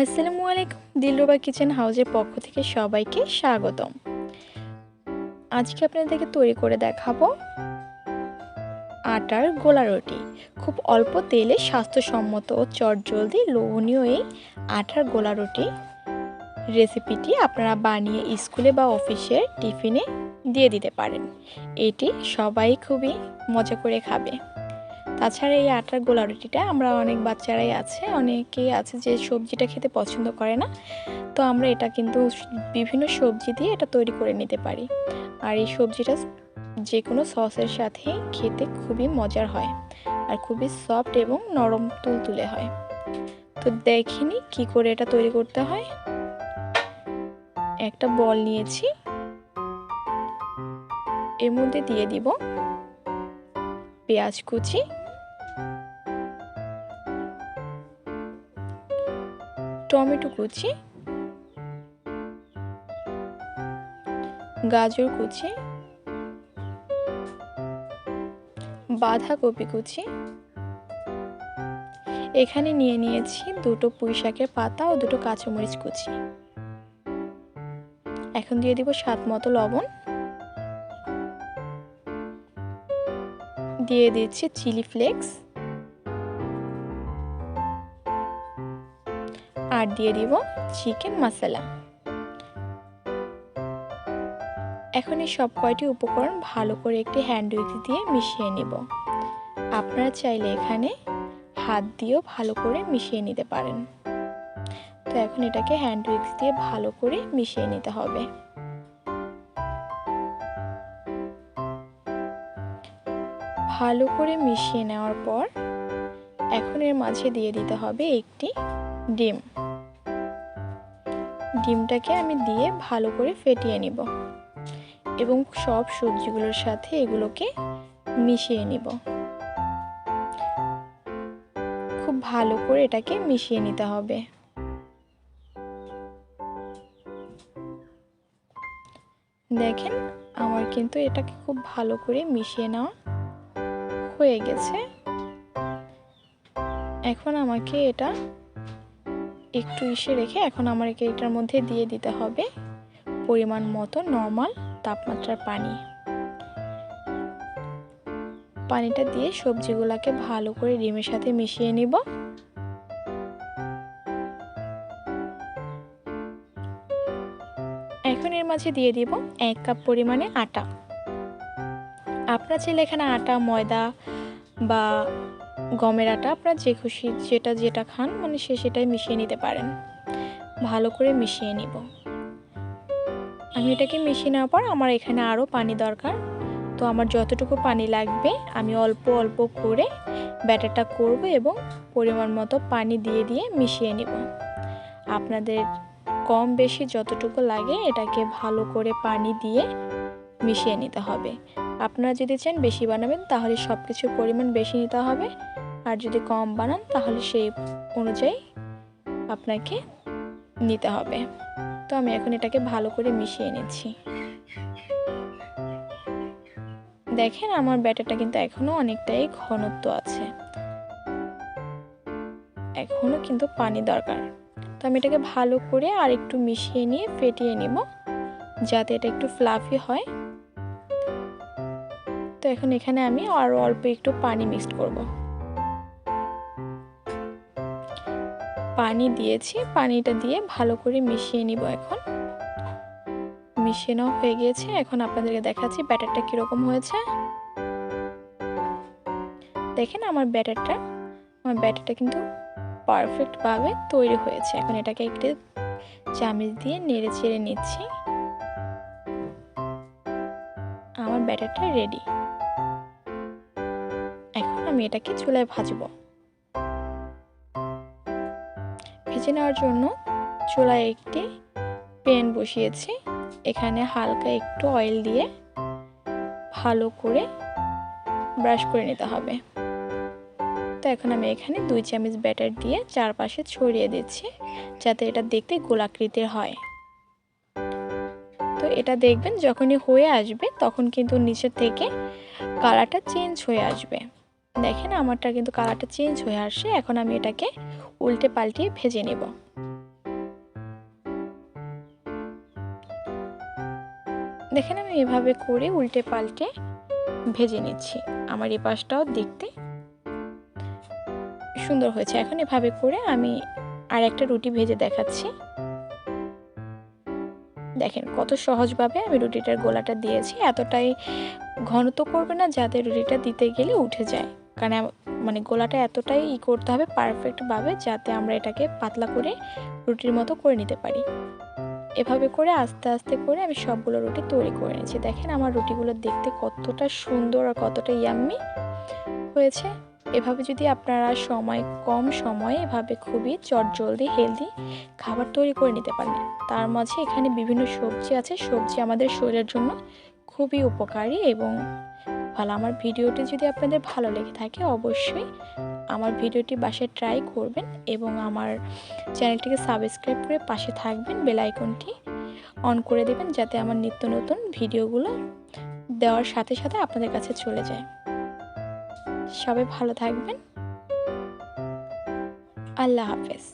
আসসালামু আলাইকুম, দিলরুবা কিচেন হাউসের পক্ষ থেকে সবাইকে স্বাগতম। আজকে আপনাদেরকে তৈরি করে দেখাবো আটার গোলা রুটি। খুব অল্প তেলে স্বাস্থ্যসম্মত ও চটজলদি লোভনীয় এই আটার গোলা রুটি রেসিপিটি আপনারা বানিয়ে স্কুলে বা অফিসের টিফিনে দিয়ে দিতে পারেন। এটি সবাই খুবই মজা করে খাবে। তাছাড়া এই আটার গোলা রুটিটা আমরা অনেক বাচ্চারাই আছে, অনেকেই আছে যে সবজিটা খেতে পছন্দ করে না, তো আমরা এটা কিন্তু বিভিন্ন সবজি দিয়ে এটা তৈরি করে নিতে পারি। আর এই সবজিটা যে কোনো সসের সাথে খেতে খুবই মজার হয় আর খুবই সফট এবং নরম তুলতুলে হয়। তো দেখিনি কি করে এটা তৈরি করতে হয়। একটা বল নিয়েছি, এর মধ্যে দিয়ে দিব পেঁয়াজ কুচি, টমেটো কুচি, গাজর কুচি, বাঁধাকপি কুচি, এখানে নিয়ে নিয়েছি দুটো পুঁই শাকের পাতা ও দুটো কাঁচামরিচ কুচি। এখন দিয়ে দিব স্বাদ মতো লবণ, দিয়ে দিচ্ছি চিলি ফ্লেক্স, আর দিয়ে দিব চিকেন মশলা। এখন এই সব কয়টি উপকরণ ভালো করে একটি হ্যান্ড উইক্স দিয়ে মিশিয়ে নেব। আপনারা চাইলে এখানে হাত দিয়েও ভালো করে মিশিয়ে নিতে পারেন। তো এখন এটাকে হ্যান্ড উইক্স দিয়ে ভালো করে মিশিয়ে নিতে হবে। ভালো করে মিশিয়ে নেওয়ার পর এখন এর মাঝে দিয়ে দিতে হবে একটি ডিম। ডিমটাকে আমি দিয়ে ভালো করে ফেটিয়ে নিব এবং সব সবজিগুলোর সাথে এগুলোকে মিশিয়ে নিব। খুব ভালো করে এটাকে মিশিয়ে নিতে হবে। দেখেন আমার কিন্তু এটাকে খুব ভালো করে মিশিয়ে নেওয়া হয়ে গেছে। এখন আমাকে এটা একটু রেখে এখন আমাকে এটার মধ্যে দিয়ে দিতে হবে পরিমাণ মতো নর্মাল তাপমাত্রার পানি। পানিটা দিয়ে সবজিগুলোকে ভালো করে ডিমের সাথে মিশিয়ে নিব। এখন এর মাঝে দিয়ে দিব 1 কাপ পরিমাণে আটা। আপনারা চাইলে এখানে আটা, ময়দা বা গমের আটা, আপনারা যে খুশি যেটা খান মানে সেটাই মিশিয়ে নিতে পারেন। ভালো করে মিশিয়ে নিব। আমি এটাকে মিশিয়ে নেওয়ার পর আমার এখানে আরও পানি দরকার, তো আমার যতটুকু পানি লাগবে আমি অল্প অল্প করে ব্যাটারটা করব এবং পরিমাণ মতো পানি দিয়ে দিয়ে মিশিয়ে নিব। আপনাদের কম বেশি যতটুকু লাগে এটাকে ভালো করে পানি দিয়ে মিশিয়ে নিতে হবে। আপনারা যদি চান বেশি বানাবেন তাহলে সব কিছুর পরিমাণ বেশি নিতে হবে, আর যদি কম বানান তাহলে সেই অনুযায়ী আপনাকে নিতে হবে। তো আমি এখন এটাকে ভালো করে মিশিয়ে নিচ্ছি। দেখেন আমার ব্যাটারটা কিন্তু এখনো অনেকটাই ঘনত্ব আছে, এখনো কিন্তু পানি দরকার। তো আমি এটাকে ভালো করে আর একটু মিশিয়ে নিয়ে ফেটিয়ে নিব যাতে এটা একটু ফ্লাফি হয়। তো এখন এখানে আমি আরো অল্প একটু পানি মিক্সড করব। পানি দিয়েছি, পানিটা দিয়ে ভালো করে মিশিয়ে নিব। এখন মিশিয়ে নেওয়া হয়ে গিয়েছে। এখন আপনাদেরকে দেখাচ্ছি ব্যাটারটা কিরকম হয়েছে। দেখেন আমার ব্যাটারটা কিন্তু পারফেক্ট ভাবে তৈরি হয়েছে। এখন এটাকে একটু চামচ দিয়ে নেড়ে চেড়ে নিচ্ছি। আমার ব্যাটারটা রেডি। এখন আমি এটাকে চুলায় ভাজবো। ভেজে নেওয়ার জন্য চুলায় একটি প্যান বসিয়েছি। এখানে হালকা একটু অয়েল দিয়ে ভালো করে ব্রাশ করে নিতে হবে। তো এখন আমি এখানে 2 চামচ ব্যাটার দিয়ে চারপাশে ছড়িয়ে দিচ্ছি যাতে এটা দেখতে গোলাকৃতির হয়। তো এটা দেখবেন যখনই হয়ে আসবে তখন কিন্তু নিচে থেকে কালারটা চেঞ্জ হয়ে আসবে। দেখেন আমারটা কিন্তু কালারটা চেঞ্জ হয়ে আসছে। এখন আমি এটাকে উল্টে পাল্টিয়ে ভেজে নেব। দেখেন আমি এভাবে করে উল্টে পাল্টে ভেজে নিচ্ছি। আমার এই পাশটাও দেখতে সুন্দর হয়েছে। এখন এভাবে করে আমি আর একটা রুটি ভেজে দেখাচ্ছি। দেখেন কত সহজভাবে আমি রুটিটার গোলাটা দিয়েছি। এতটাই ঘন তো করবে না যাতে রুটিটা দিতে গেলে উঠে যায়, কারণ মানে গোলাটা এতটাই করতে হবে পারফেক্টভাবে যাতে আমরা এটাকে পাতলা করে রুটির মতো করে নিতে পারি। এভাবে করে আস্তে আস্তে করে আমি সবগুলো রুটি তৈরি করে নিয়েছি। দেখেন আমার রুটিগুলো দেখতে কতটা সুন্দর আর কতটা ইয়াম্মি হয়েছে। এভাবে যদি আপনারা কম সময়ে এভাবে খুবই চটজলদি হেলদি খাবার তৈরি করে নিতে পারেন। তার মাঝে এখানে বিভিন্ন সবজি আছে। সবজি আমাদের শরীরের জন্য খুবই উপকারী এবং ভালো। আমার ভিডিওটি যদি আপনাদের ভালো লেগে থাকে অবশ্যই আমার ভিডিওটি বাসায় ট্রাই করবেন এবং আমার চ্যানেলটিকে সাবস্ক্রাইব করে পাশে থাকবেন, বেল আইকনটি অন করে দেবেন যাতে আমার নিত্য নতুন ভিডিওগুলো দেওয়ার সাথে সাথে আপনাদের কাছে চলে যায়। সবাই ভালো থাকবেন। আল্লাহ হাফেজ।